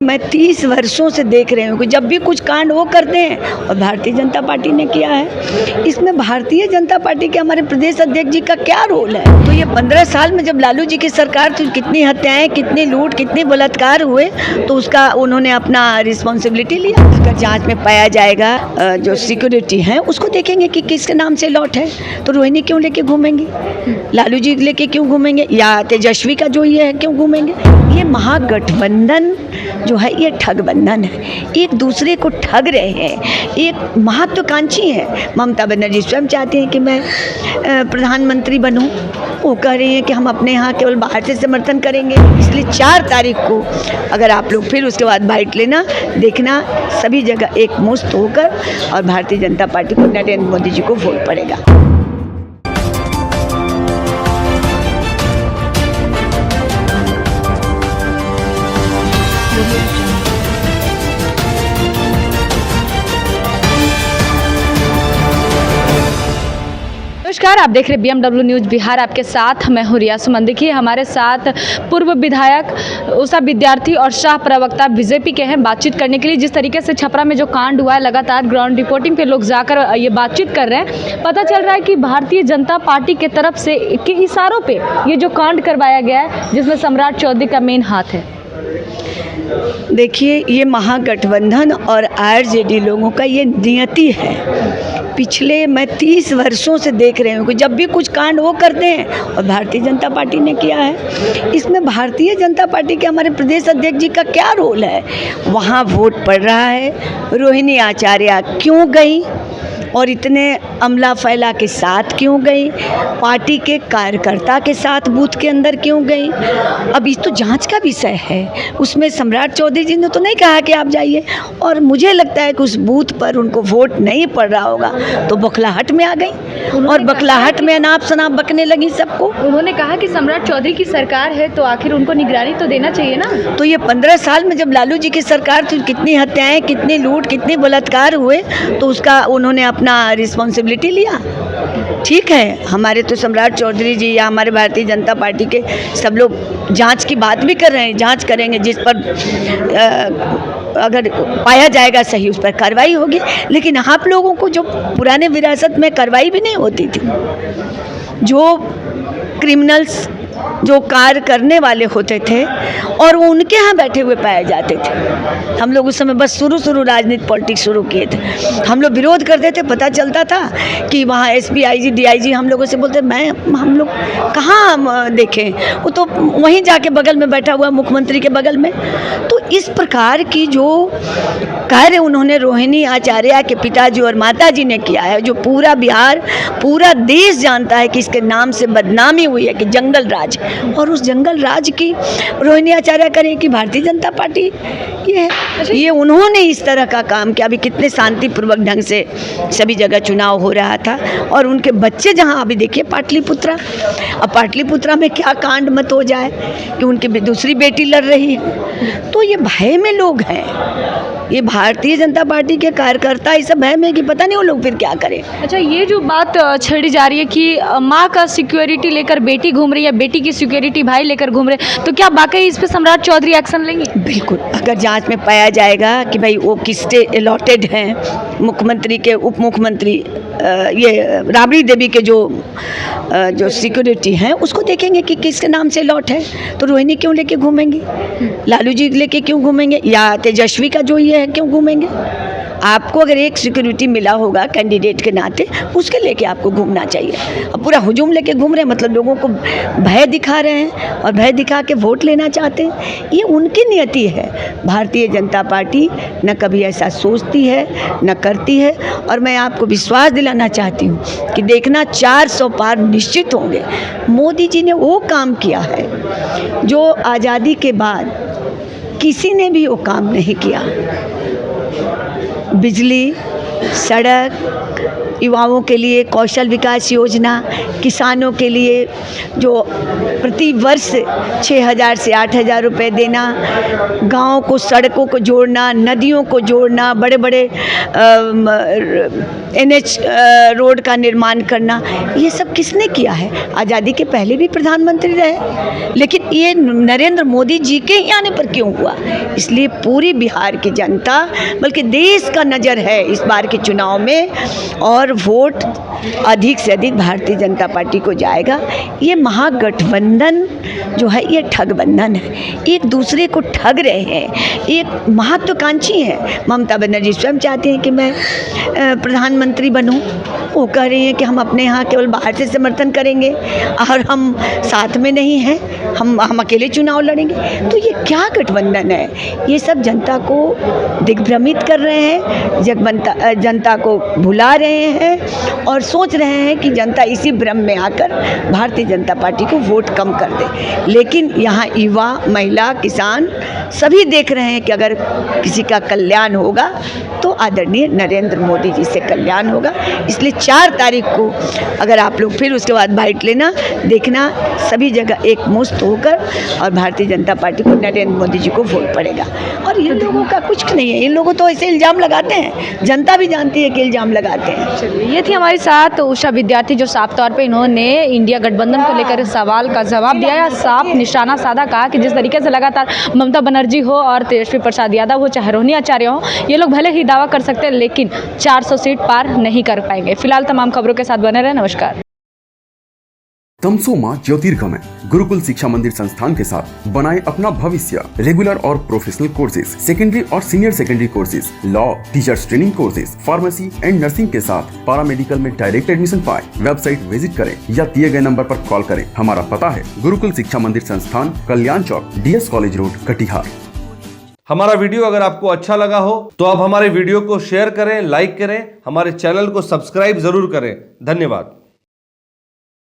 मैं 30 वर्षों से देख रही हूँ कि जब भी कुछ कांड वो करते हैं और भारतीय जनता पार्टी ने किया है। इसमें भारतीय जनता पार्टी के हमारे प्रदेश अध्यक्ष जी का क्या रोल है? तो ये 15 साल में जब लालू जी की सरकार थी, कितनी हत्याएं, कितनी लूट, कितने बलात्कार हुए, तो उसका उन्होंने अपना रिस्पॉन्सिबिलिटी लिया। अगर जांच में पाया जाएगा जो सिक्योरिटी है उसको देखेंगे कि किसके नाम से लॉट है, तो रोहिणी क्यों लेके घूमेंगे, लालू जी लेके क्यों घूमेंगे, या तेजस्वी का जो ये है क्यों घूमेंगे? ये महागठबंधन जो है ये ठगबंधन है, एक दूसरे को ठग रहे हैं। एक महत्वाकांक्षी है, ममता बनर्जी स्वयं चाहती हैं कि मैं प्रधानमंत्री बनूं, वो कह रही हैं कि हम अपने यहाँ केवल बाहर से समर्थन करेंगे। इसलिए 4 तारीख को अगर आप लोग फिर उसके बाद बाइट लेना, देखना सभी जगह एक मुश्त होकर और भारतीय जनता पार्टी को, नरेंद्र मोदी जी को वोट पड़ेगा। नमस्कार, आप देख रहे BMW न्यूज़ बिहार। आपके साथ मैं हूं रिया सुमन। देखिए, हमारे साथ पूर्व विधायक उषा विद्यार्थी और शाह प्रवक्ता बीजेपी के हैं बातचीत करने के लिए। जिस तरीके से छपरा में जो कांड हुआ है, लगातार ग्राउंड रिपोर्टिंग पे लोग जाकर ये बातचीत कर रहे हैं। पता चल रहा है कि भारतीय जनता पार्टी के तरफ से के इशारों पे ये जो कांड करवाया गया है, जिसमें सम्राट चौधरी का मेन हाथ है। देखिए, ये महागठबंधन और आरजेडी लोगों का ये नियति है। पिछले मैं 30 वर्षों से देख रही हूँ कि जब भी कुछ कांड वो करते हैं और भारतीय जनता पार्टी ने किया है। इसमें भारतीय जनता पार्टी के हमारे प्रदेश अध्यक्ष जी का क्या रोल है? वहाँ वोट पड़ रहा है, रोहिणी आचार्य क्यों गई और इतने अमला फैला के साथ क्यों गई, पार्टी के कार्यकर्ता के साथ बूथ के अंदर क्यों गई? अब इस तो जांच का विषय है। उसमें सम्राट चौधरी जी ने तो नहीं कहा कि आप जाइए, और मुझे लगता है कि उस बूथ पर उनको वोट नहीं पड़ रहा होगा तो बौखलाहट में आ गई और बौखलाहट में अनाप शनाप बकने लगी सबको। उन्होंने कहा कि सम्राट चौधरी की सरकार है तो आखिर उनको निगरानी तो देना चाहिए ना। तो ये 15 साल में जब लालू जी की सरकार थी, कितनी हत्याएं, कितनी लूट, कितने बलात्कार हुए, तो उसका उन्होंने अपना रिस्पॉन्सिबिलिटी लिया। ठीक है, हमारे तो सम्राट चौधरी जी या हमारे भारतीय जनता पार्टी के सब लोग जांच की बात भी कर रहे हैं, जांच करेंगे, जिस पर अगर पाया जाएगा सही उस पर कार्रवाई होगी। लेकिन आप लोगों को जो पुराने विरासत में कार्रवाई भी नहीं होती थी, जो क्रिमिनल्स जो कार्य करने वाले होते थे और वो उनके यहाँ बैठे हुए पाए जाते थे। हम लोग उस समय बस शुरू राजनीति पॉलिटिक्स शुरू किए थे, हम लोग विरोध करते थे। पता चलता था कि वहाँ एसपी, आईजी, डीआईजी हम लोगों से बोलते, हम लोग कहाँ देखें, वो तो वहीं जाके बगल में बैठा हुआ मुख्यमंत्री के बगल में। तो इस प्रकार की जो कार्य उन्होंने रोहिणी आचार्य के पिताजी और माताजी ने किया है, जो पूरा बिहार, पूरा देश जानता है कि इसके नाम से बदनामी हुई है कि जंगल राज, और उस जंगल राज की रोहिणी आचार्य करें कि भारतीय जनता पार्टी ये है। ये उन्होंने इस तरह का काम किया। अभी कितने शांतिपूर्वक ढंग से सभी जगह चुनाव हो रहा था, और उनके बच्चे जहां, अभी देखिए पाटलिपुत्रा, अब पाटलिपुत्रा में क्या कांड मत हो जाए कि उनकी दूसरी बेटी लड़ रही है। तो ये भय में लोग हैं, ये भारतीय जनता पार्टी के कार्यकर्ता इस भय में कि पता नहीं वो लोग फिर क्या करें। अच्छा, ये जो बात छेड़ी जा रही है कि माँ का सिक्योरिटी लेकर बेटी घूम रही है, बेटी की सिक्योरिटी भाई लेकर घूम रहे, तो क्या वाकई इस पे सम्राट चौधरी एक्शन लेंगे? बिल्कुल, अगर जांच में पाया जाएगा कि भाई वो किससे अलॉटेड हैं, मुख्यमंत्री के उप मुख्यमंत्री ये राबड़ी देवी के जो सिक्योरिटी हैं, उसको देखेंगे कि किसके नाम से लॉट है, तो रोहिणी क्यों लेके घूमेंगे, लालू जी लेके क्यों घूमेंगे, या तेजस्वी का जो ये है क्यों घूमेंगे? आपको अगर एक सिक्योरिटी मिला होगा कैंडिडेट के नाते, उसके लेके आपको घूमना चाहिए। अब पूरा हुजूम लेके घूम रहे हैं, मतलब लोगों को भय दिखा रहे हैं और भय दिखा के वोट लेना चाहते हैं। ये उनकी नियति है। भारतीय जनता पार्टी न कभी ऐसा सोचती है न करती है, और मैं आपको विश्वास दिलाना चाहती हूँ कि देखना 400 पार निश्चित होंगे। मोदी जी ने वो काम किया है जो आज़ादी के बाद किसी ने भी वो काम नहीं किया। बिजली, सड़क, युवाओं के लिए कौशल विकास योजना, किसानों के लिए जो प्रति वर्ष 6,000 से 8,000 रुपये देना, गाँव को सड़कों को जोड़ना, नदियों को जोड़ना, बड़े बड़े NH रोड का निर्माण करना, ये सब किसने किया है? आज़ादी के पहले भी प्रधानमंत्री रहे, लेकिन ये नरेंद्र मोदी जी के ही आने पर क्यों हुआ? इसलिए पूरी बिहार की जनता बल्कि देश का नज़र है इस बार के चुनाव में, और वोट अधिक से अधिक भारतीय जनता पार्टी को जाएगा। ये महागठबंधन जो है ये ठगबंधन है, एक दूसरे को ठग रहे हैं, एक महत्वाकांक्षी है। ममता बनर्जी स्वयं चाहती हैं कि मैं प्रधानमंत्री बनूं, वो कह रही हैं कि हम अपने यहाँ केवल बाहर से समर्थन करेंगे और हम साथ में नहीं हैं, हम अकेले चुनाव लड़ेंगे। तो ये क्या गठबंधन है? ये सब जनता को दिग्भ्रमित कर रहे हैं, जनता को भुला रहे हैं और सोच रहे हैं कि जनता इसी भ्रम में आकर भारतीय जनता पार्टी को वोट कम कर दे। लेकिन यहाँ युवा, महिला, किसान सभी देख रहे हैं कि अगर किसी का कल्याण होगा तो आदरणीय नरेंद्र मोदी जी से कल्याण होगा। इसलिए 4 तारीख को अगर आप लोग फिर उसके बाद बाइट लेना, देखना सभी जगह एक मुश्त होकर और भारतीय जनता पार्टी को, नरेंद्र मोदी जी को वोट पड़ेगा। और इन लोगों का कुछ नहीं है, इन लोगों तो ऐसे इल्ज़ाम लगाते हैं, जनता भी जानती है कि इल्ज़ाम लगाते हैं। चलिए, ये थी हमारे साथ उषा विद्यार्थी, जो साफ तौर पे इन्होंने इंडिया गठबंधन को लेकर सवाल का जवाब दिया या साफ निशाना साधा, कहा कि जिस तरीके से लगातार ममता बनर्जी हो और तेजस्वी प्रसाद यादव हो, चाहे रोहिणी आचार्य हो, ये लोग भले ही दावा कर सकते हैं लेकिन 400 सीट पार नहीं कर पाएंगे। फिलहाल तमाम खबरों के साथ बने रहे। नमस्कार। तमसो मां ज्योतिर्गमय गुरुकुल शिक्षा मंदिर संस्थान के साथ बनाए अपना भविष्य। रेगुलर और प्रोफेशनल कोर्सेज, सेकेंडरी और senior secondary courses, law, teachers training courses, pharmacy and nursing के साथ पैरामेडिकल में डायरेक्ट एडमिशन पाए। वेबसाइट विजिट करें या दिए गए नंबर पर कॉल करें। हमारा पता है गुरुकुल शिक्षा मंदिर संस्थान, कल्याण चौक, DS कॉलेज रोड, कटिहार। हमारा वीडियो अगर आपको अच्छा लगा हो तो आप हमारे वीडियो को शेयर करें, लाइक करें, हमारे चैनल को सब्सक्राइब जरूर करें। धन्यवाद।